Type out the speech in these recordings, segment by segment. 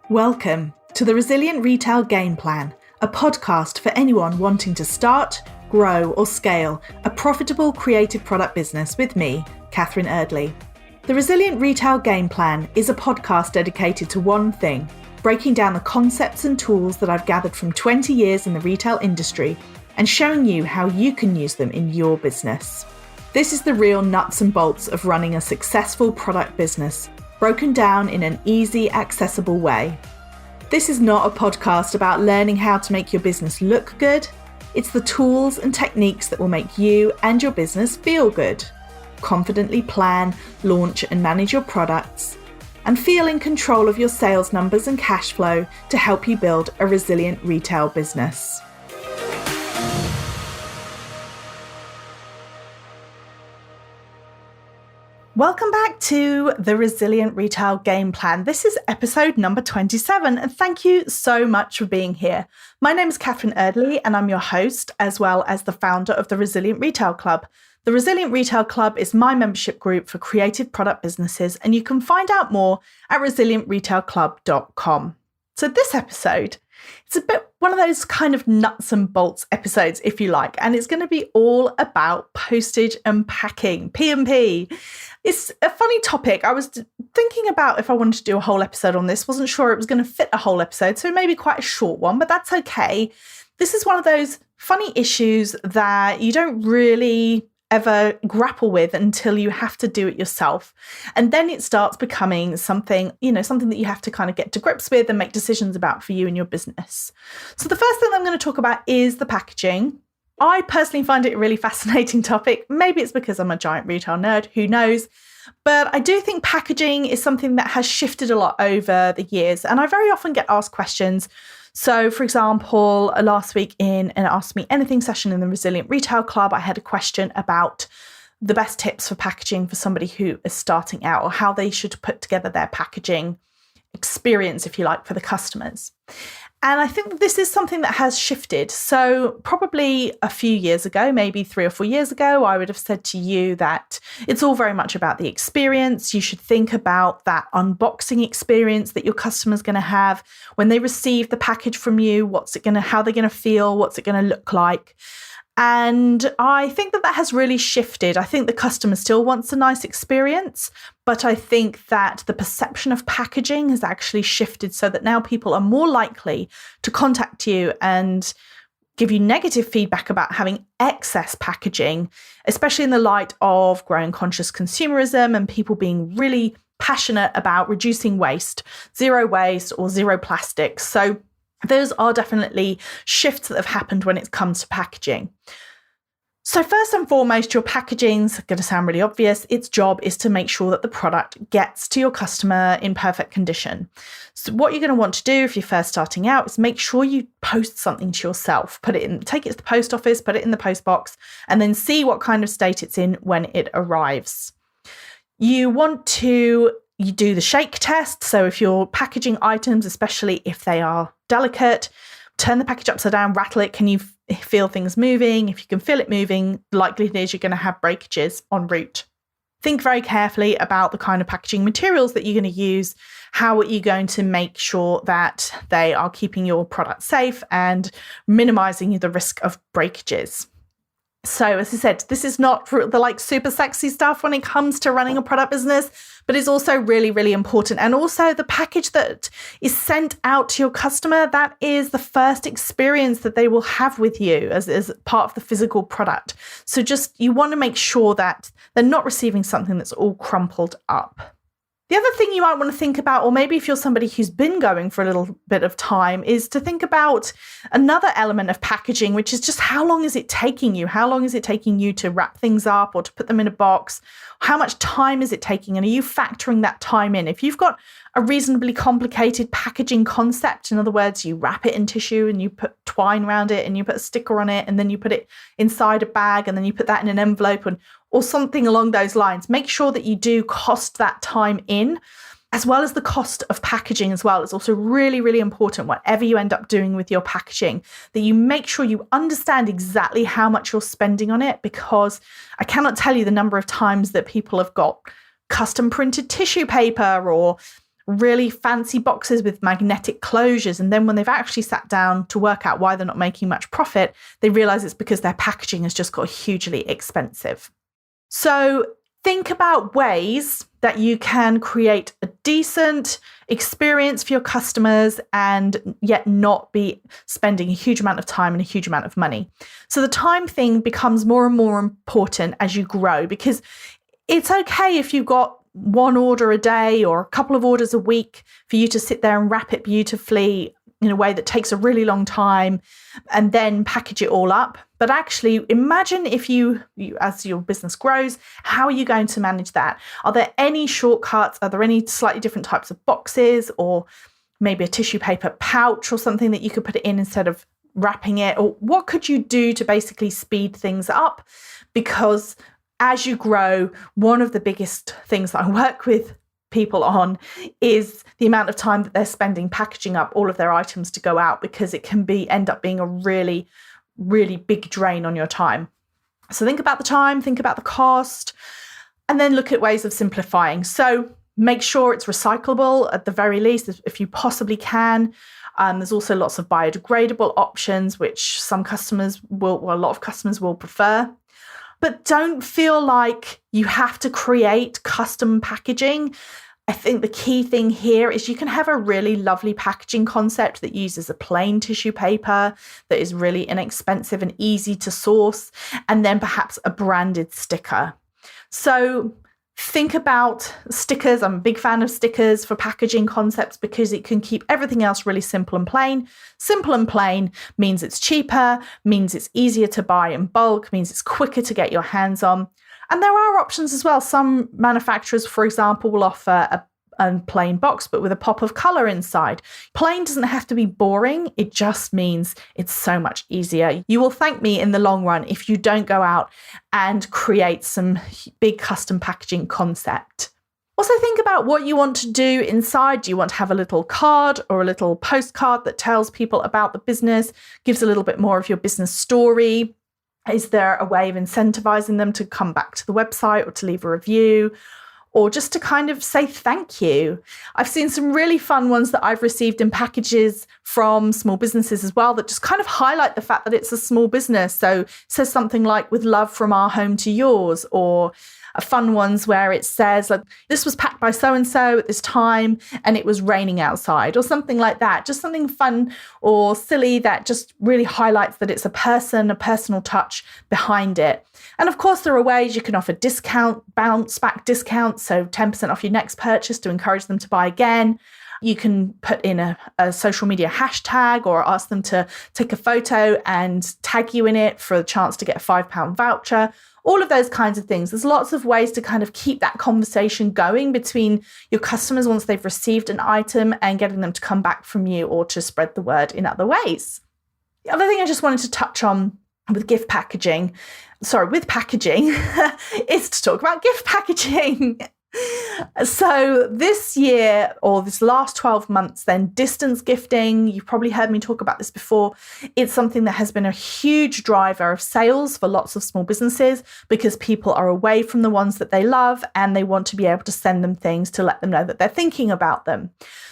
Welcome to the Resilient Retail Game Plan, a podcast for anyone wanting to start, grow or scale a profitable creative product business with me, Catherine Erdley. The Resilient Retail Game Plan is a podcast dedicated to one thing, breaking down the concepts and tools that I've gathered from 20 years in the retail industry and showing you how you can use them in your business. This is the real nuts and bolts of running a successful product business, broken down in an easy, accessible way. This is not a podcast about learning how to make your business look good. It's the tools and techniques that will make you and your business feel good. Confidently plan, launch and manage your products, and feel in control of your sales numbers and cash flow to help you build a resilient retail business. Welcome back to the Resilient Retail Game Plan. This is episode number 27, and thank you so much for being here. My name is Catherine Erdley, and I'm your host, as well as the founder of the Resilient Retail Club. The Resilient Retail Club is my membership group for creative product businesses, and you can find out more at resilientretailclub.com. So this episode, it's a bit one of those kind of nuts and bolts episodes, if you like, and it's going to be all about postage and packing, P&P. It's a funny topic. I was thinking about if I wanted to do a whole episode on this, wasn't sure it was going to fit a whole episode, so maybe quite a short one, but that's okay. This is one of those funny issues that you don't really ever grapple with until you have to do it yourself. And then it starts becoming something that you have to kind of get to grips with and make decisions about for you and your business. So the first thing I'm going to talk about is the packaging. I personally find it a really fascinating topic. Maybe it's because I'm a giant retail nerd, who knows? But I do think packaging is something that has shifted a lot over the years. And I very often get asked questions. So, for example, last week in an Ask Me Anything session in the Resilient Retail Club, I had a question about the best tips for packaging for somebody who is starting out, or how they should put together their packaging experience, if you like, for the customers. And I think this is something that has shifted. So probably a few years ago, maybe 3 or 4 years ago, I would have said to you that it's all very much about the experience. You should think about that unboxing experience that your customer's going to have when they receive the package from you. How they're going to feel? What's it going to look like? And I think that has really shifted. I think the customer still wants a nice experience, but I think that the perception of packaging has actually shifted so that now people are more likely to contact you and give you negative feedback about having excess packaging, especially in the light of growing conscious consumerism and people being really passionate about reducing waste, zero waste or zero plastics. So those are definitely shifts that have happened when it comes to packaging. So first and foremost, your packaging's going to sound really obvious. Its job is to make sure that the product gets to your customer in perfect condition. So what you're going to want to do if you're first starting out is make sure you post something to yourself. Take it to the post office, put it in the post box, and then see what kind of state it's in when it arrives. You do the shake test. So if you're packaging items, especially if they are delicate, turn the package upside down, rattle it. Can you feel things moving? If you can feel it moving, the likelihood is you're going to have breakages en route. Think very carefully about the kind of packaging materials that you're going to use. How are you going to make sure that they are keeping your product safe and minimizing the risk of breakages? So as I said, this is not the super sexy stuff when it comes to running a product business, but it's also really, really important. And also the package that is sent out to your customer, that is the first experience that they will have with you as part of the physical product. So you want to make sure that they're not receiving something that's all crumpled up. The other thing you might want to think about, or maybe if you're somebody who's been going for a little bit of time, is to think about another element of packaging, which is just how long is it taking you? How long is it taking you to wrap things up or to put them in a box? How much time is it taking? And are you factoring that time in? If you've got a reasonably complicated packaging concept, in other words, you wrap it in tissue and you put twine around it and you put a sticker on it and then you put it inside a bag and then you put that in an envelope or something along those lines, make sure that you do cost that time in, as well as the cost of packaging as well. It's also really, really important, whatever you end up doing with your packaging, that you make sure you understand exactly how much you're spending on it, because I cannot tell you the number of times that people have got custom printed tissue paper or really fancy boxes with magnetic closures. And then when they've actually sat down to work out why they're not making much profit, they realize it's because their packaging has just got hugely expensive. So think about ways that you can create a decent experience for your customers and yet not be spending a huge amount of time and a huge amount of money. So the time thing becomes more and more important as you grow, because it's okay if you've got one order a day or a couple of orders a week for you to sit there and wrap it beautifully in a way that takes a really long time and then package it all up. But actually, imagine if you as your business grows, how are you going to manage that? Are there any shortcuts? Are there any slightly different types of boxes, or maybe a tissue paper pouch or something that you could put it in instead of wrapping it? Or what could you do to basically speed things up? Because as you grow, one of the biggest things that I work with people on is the amount of time that they're spending packaging up all of their items to go out, because it can end up being a really, really big drain on your time. So think about the time, think about the cost, and then look at ways of simplifying. So make sure it's recyclable at the very least, if you possibly can. There's also lots of biodegradable options, which a lot of customers will prefer. But don't feel like you have to create custom packaging. I think the key thing here is you can have a really lovely packaging concept that uses a plain tissue paper that is really inexpensive and easy to source, and then perhaps a branded sticker. So think about stickers. I'm a big fan of stickers for packaging concepts because it can keep everything else really simple and plain. Simple and plain means it's cheaper, means it's easier to buy in bulk, means it's quicker to get your hands on. And there are options as well. Some manufacturers, for example, will offer a plain box, but with a pop of color inside. Plain doesn't have to be boring. It just means it's so much easier. You will thank me in the long run if you don't go out and create some big custom packaging concept. Also think about what you want to do inside. Do you want to have a little card or a little postcard that tells people about the business, gives a little bit more of your business story? Is there a way of incentivizing them to come back to the website or to leave a review, or just to kind of say thank you? I've seen some really fun ones that I've received in packages from small businesses as well that just kind of highlight the fact that it's a small business. So it says something like, with love from our home to yours, or fun ones where it says, like, this was packed by so-and-so at this time and it was raining outside, or something like that. Just something fun or silly that just really highlights that it's a personal touch behind it. And of course, there are ways you can offer bounce back discounts, so 10% off your next purchase to encourage them to buy again. You can put in a social media hashtag or ask them to take a photo and tag you in it for a chance to get a £5 voucher. All of those kinds of things. There's lots of ways to kind of keep that conversation going between your customers once they've received an item and getting them to come back from you or to spread the word in other ways. The other thing I just wanted to touch on with packaging is to talk about gift packaging. So this year, or this last 12 months, then distance gifting, you've probably heard me talk about this before. It's something that has been a huge driver of sales for lots of small businesses because people are away from the ones that they love and they want to be able to send them things to let them know that they're thinking about them.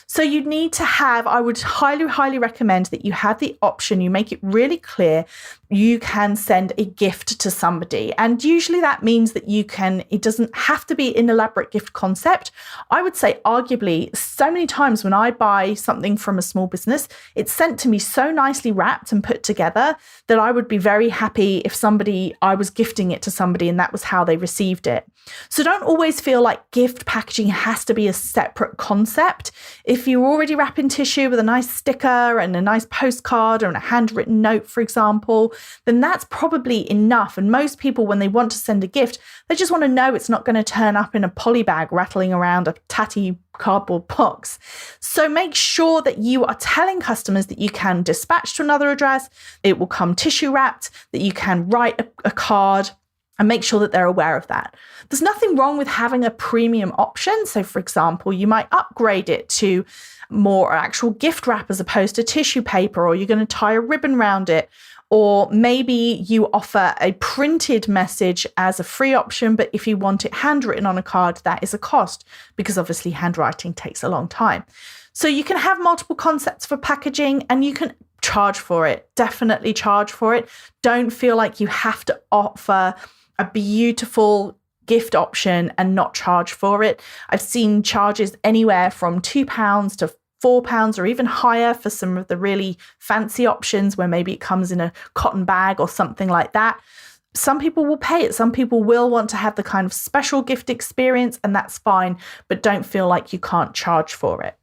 So you need to have, I would highly, highly recommend that you have the option, you make it really clear, you can send a gift to somebody. And usually that means that it doesn't have to be an elaborate gift concept. I would say arguably so many times when I buy something from a small business, it's sent to me so nicely wrapped and put together that I would be very happy if I was gifting it to somebody and that was how they received it. So don't always feel like gift packaging has to be a separate concept. If you're already wrapping tissue with a nice sticker and a nice postcard or a handwritten note, for example, then that's probably enough. And most people, when they want to send a gift, they just want to know it's not going to turn up in a poly bag rattling around a tatty cardboard box. So make sure that you are telling customers that you can dispatch to another address, it will come tissue wrapped, that you can write a card, and make sure that they're aware of that. There's nothing wrong with having a premium option. So for example, you might upgrade it to more actual gift wrap as opposed to tissue paper, or you're going to tie a ribbon around it, Or maybe you offer a printed message as a free option, but if you want it handwritten on a card, that is a cost, because obviously handwriting takes a long time. So you can have multiple concepts for packaging and you can charge for it. Definitely charge for it. Don't feel like you have to offer a beautiful gift option and not charge for it. I've seen charges anywhere from £2 to £4 or even higher for some of the really fancy options where maybe it comes in a cotton bag or something like that. Some people will pay it. Some people will want to have the kind of special gift experience, and that's fine, but don't feel like you can't charge for it.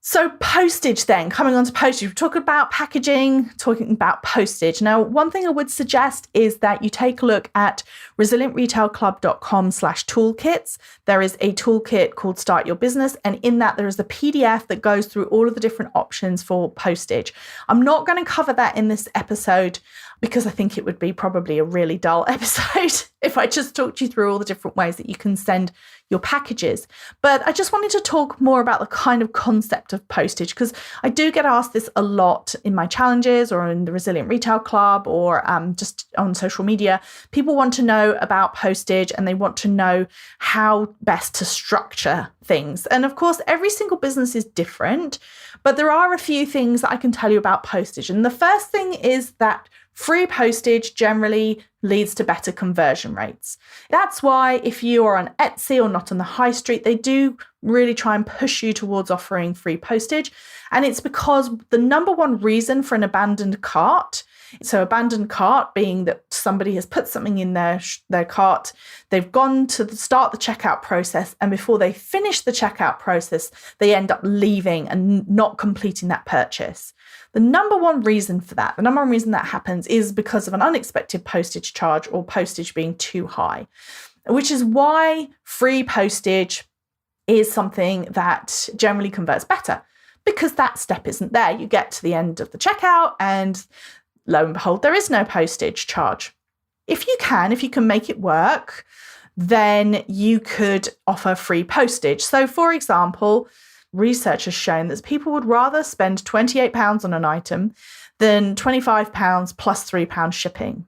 So postage then, coming on to postage, we're talking about packaging, talking about postage. Now, one thing I would suggest is that you take a look at resilientretailclub.com/toolkits. There is a toolkit called Start Your Business, and in that there is a PDF that goes through all of the different options for postage. I'm not going to cover that in this episode because I think it would be probably a really dull episode if I just talked you through all the different ways that you can send your packages. But I just wanted to talk more about the kind of concept of postage, because I do get asked this a lot in my challenges or in the Resilient Retail Club or just on social media. People want to know about postage and they want to know how best to structure things. And of course, every single business is different, but there are a few things that I can tell you about postage. And the first thing is that free postage generally leads to better conversion rates. That's why if you are on Etsy or not on the high street, they do really try and push you towards offering free postage. And it's because the number one reason for an abandoned cart, so abandoned cart being that somebody has put something in their cart, they've gone to start the checkout process, and before they finish the checkout process, they end up leaving and not completing that purchase. The number one reason for that, the number one reason that happens is because of an unexpected postage charge or postage being too high, which is why free postage is something that generally converts better, because that step isn't there. You get to the end of the checkout and lo and behold, there is no postage charge. If you can make it work, then you could offer free postage. So for example, research has shown that people would rather spend £28 on an item than £25 plus £3 shipping,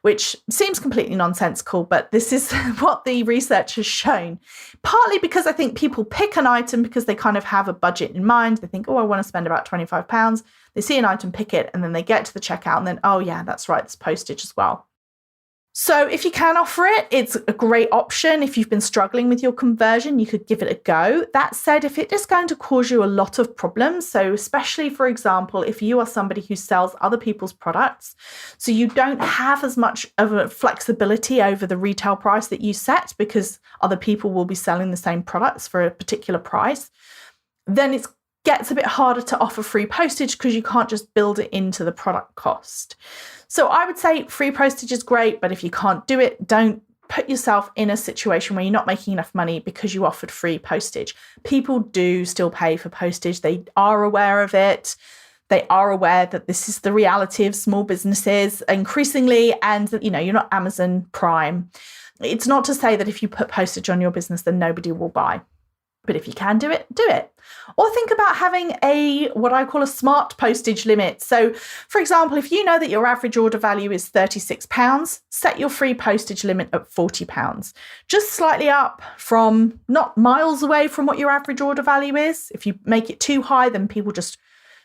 which seems completely nonsensical, but this is what the research has shown. Partly because I think people pick an item because they kind of have a budget in mind. They think, oh, I want to spend about £25. They see an item, pick it, and then they get to the checkout and then, oh yeah, that's right, there's postage as well. So if you can offer it, it's a great option. If you've been struggling with your conversion, you could give it a go. That said, if it is going to cause you a lot of problems, so especially, for example, if you are somebody who sells other people's products, so you don't have as much of a flexibility over the retail price that you set because other people will be selling the same products for a particular price, then it gets a bit harder to offer free postage because you can't just build it into the product cost. So I would say free postage is great, but if you can't do it, don't put yourself in a situation where you're not making enough money because you offered free postage. People do still pay for postage. They are aware of it. They are aware that this is the reality of small businesses increasingly, and that, you're not Amazon Prime. It's not to say that if you put postage on your business, then nobody will buy. But if you can do it, do it. Or think about having what I call a smart postage limit. So, for example, if you know that your average order value is £36, set your free postage limit at £40. Just slightly up from, not miles away from what your average order value is. If you make it too high, then people just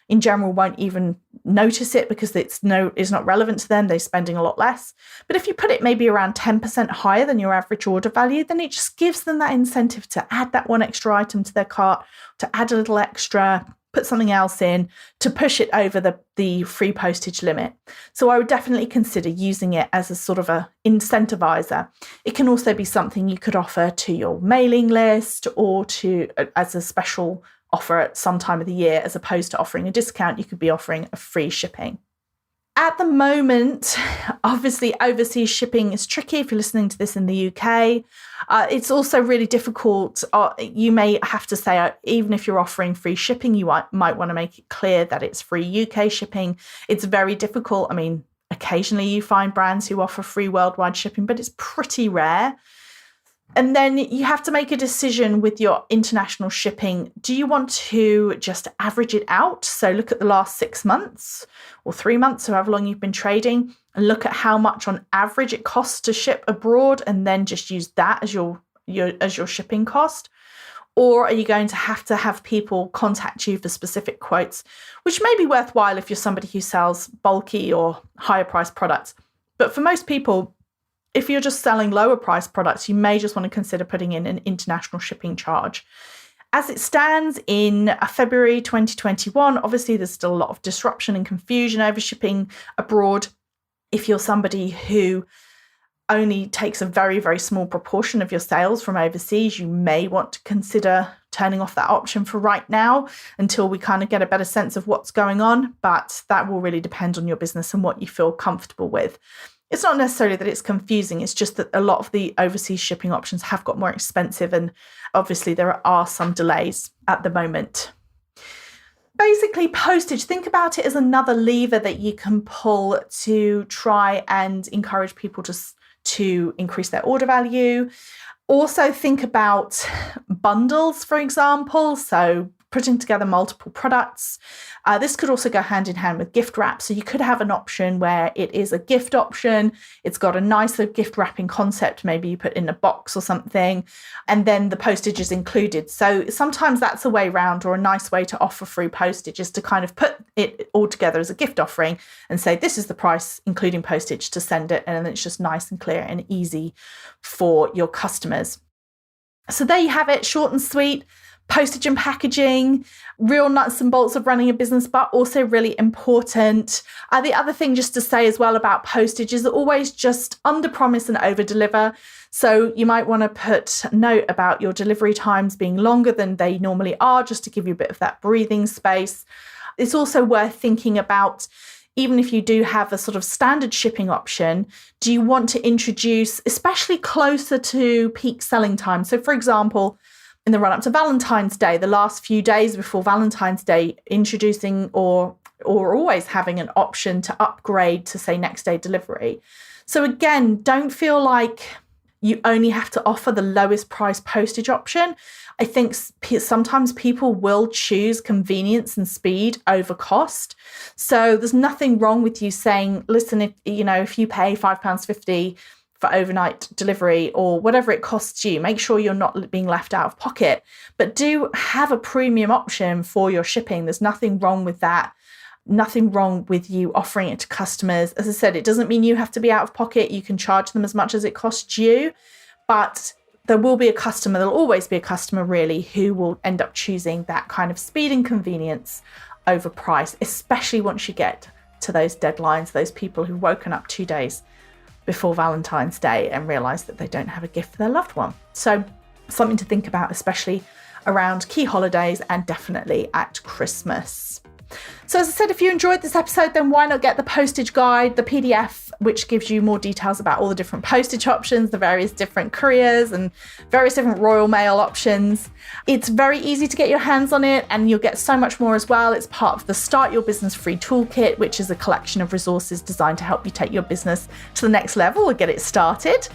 in general won't even notice it because it's not relevant to them. They're spending a lot less. But if you put it maybe around 10% higher than your average order value, then it just gives them that incentive to add that one extra item to their cart, to add a little extra, put something else in, to push it over the free postage limit. So I would definitely consider using it as a sort of a incentivizer. It can also be something you could offer to your mailing list or as a special offer at some time of the year. As opposed to offering a discount, you could be offering a free shipping. At the moment, obviously, overseas shipping is tricky if you're listening to this in the UK. It's also really difficult. You may have to say, even if you're offering free shipping, you might want to make it clear that it's free UK shipping. It's very difficult. I mean, occasionally you find brands who offer free worldwide shipping, but it's pretty rare. And then you have to make a decision with your international shipping. Do you want to just average it out? So look at the last 6 months or 3 months, however long you've been trading, and look at how much on average it costs to ship abroad, and then just use that as your shipping cost. Or are you going to have people contact you for specific quotes, which may be worthwhile if you're somebody who sells bulky or higher priced products. But for most people, if you're just selling lower priced products, you may just want to consider putting in an international shipping charge. As it stands in February 2021, obviously there's still a lot of disruption and confusion over shipping abroad. If you're somebody who only takes a very, very small proportion of your sales from overseas, you may want to consider turning off that option for right now until we kind of get a better sense of what's going on. But that will really depend on your business and what you feel comfortable with. It's not necessarily that it's confusing, it's just that a lot of the overseas shipping options have got more expensive, and obviously there are some delays at the moment. Basically, postage, think about it as another lever that you can pull to try and encourage people to increase their order value. Also think about bundles, for example, so putting together multiple products. This could also go hand in hand with gift wrap. So you could have an option where it is a gift option. It's got a nicer gift wrapping concept. Maybe you put in a box or something, and then the postage is included. So sometimes that's a way around, or a nice way to offer free postage is to kind of put it all together as a gift offering and say, this is the price, including postage, to send it. And then it's just nice and clear and easy for your customers. So there you have it, short and sweet. Postage and packaging, real nuts and bolts of running a business, but also really important. The other thing just to say as well about postage is always just underpromise and overdeliver. So you might want to put a note about your delivery times being longer than they normally are, just to give you a bit of that breathing space. It's also worth thinking about, even if you do have a sort of standard shipping option, do you want to introduce, especially closer to peak selling time? So for example, in the run up to Valentine's Day, the last few days before Valentine's Day, introducing or always having an option to upgrade to, say, next day delivery. So again, don't feel like you only have to offer the lowest price postage option. I think sometimes people will choose convenience and speed over cost. So there's nothing wrong with you saying, listen, if you pay £5.50 for overnight delivery or whatever it costs you, make sure you're not being left out of pocket, but do have a premium option for your shipping. There's nothing wrong with that. Nothing wrong with you offering it to customers. As I said, it doesn't mean you have to be out of pocket. You can charge them as much as it costs you, but there will be a customer, there'll always be a customer really, who will end up choosing that kind of speed and convenience over price, especially once you get to those deadlines, those people who've woken up 2 days before Valentine's Day and realise that they don't have a gift for their loved one. So something to think about, especially around key holidays and definitely at Christmas. So as I said, if you enjoyed this episode, then why not get the postage guide, the PDF, which gives you more details about all the different postage options, the various different couriers and various different Royal Mail options. It's very easy to get your hands on it, and you'll get so much more as well. It's part of the Start Your Business Free Toolkit, which is a collection of resources designed to help you take your business to the next level or get it started.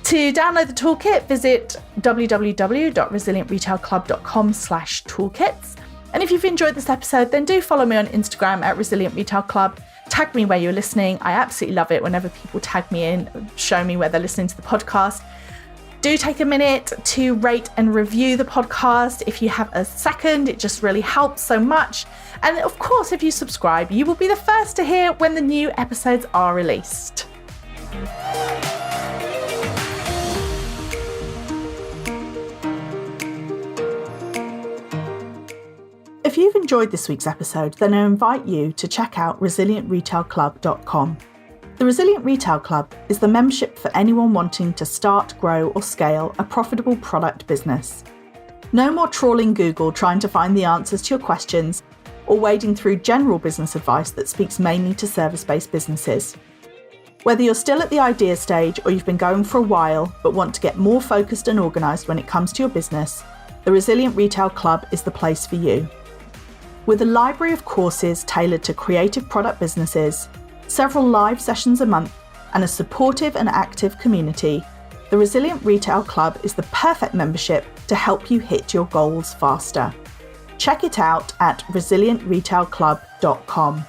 To download the toolkit, visit www.resilientretailclub.com/toolkits. And if you've enjoyed this episode, then do follow me on Instagram at Resilient Retail Club. Tag me where you're listening. I absolutely love it whenever people tag me in, show me where they're listening to the podcast. Do take a minute to rate and review the podcast. If you have a second, it just really helps so much. And of course, if you subscribe, you will be the first to hear when the new episodes are released. If you've enjoyed this week's episode, then I invite you to check out resilientretailclub.com. The Resilient Retail Club is the membership for anyone wanting to start, grow, or scale a profitable product business. No more trawling Google trying to find the answers to your questions or wading through general business advice that speaks mainly to service-based businesses. Whether you're still at the idea stage or you've been going for a while but want to get more focused and organised when it comes to your business, the Resilient Retail Club is the place for you. With a library of courses tailored to creative product businesses, several live sessions a month, and a supportive and active community, the Resilient Retail Club is the perfect membership to help you hit your goals faster. Check it out at resilientretailclub.com.